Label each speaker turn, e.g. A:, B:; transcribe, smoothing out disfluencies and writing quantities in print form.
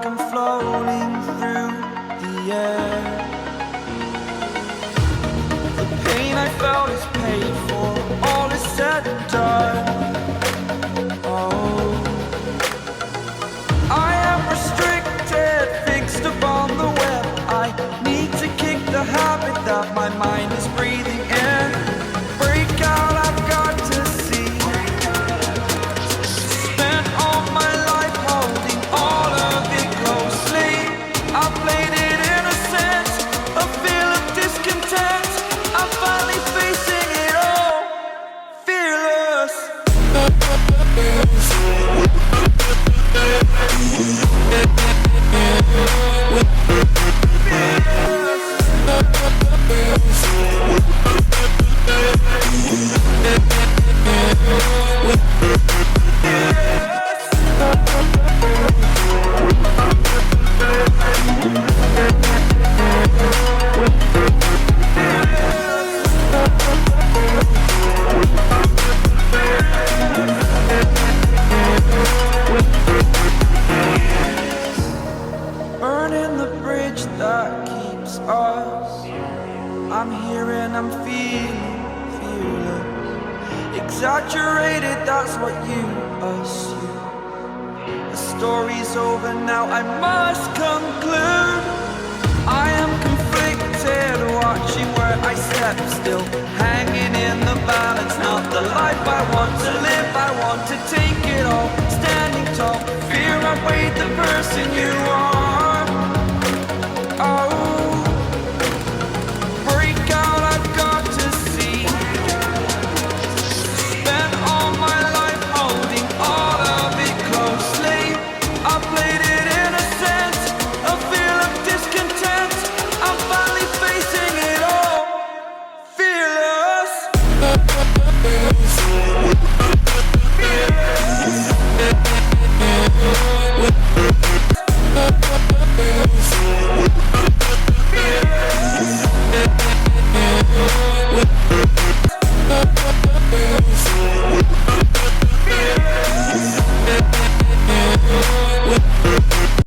A: like I'm floating through the air. The pain I felt is paid for, all is said and done. Oh, I am restricted, fixed upon the web. I need to kick the habit that my mind is breathing in. Break out, I've got to see. Spent all my life holding all of it closely. I played it innocent, a feel of discontent. I'm finally facing it all, fearless. Burning the bridge that keeps us. I'm here and I'm feeling fearless. Exaggerated, that's what you assume. The story's over now, I must conclude. I am conflicted, watching where I step still, hanging in the balance. Not the life I want to live, I want to take it all. Standing tall, fear outweighed the person you are. Oh, break out, I've got to see. Spent all my life holding all of it closely. I played it innocent, a feel of discontent. I'm finally facing it all, fearless. Fearless.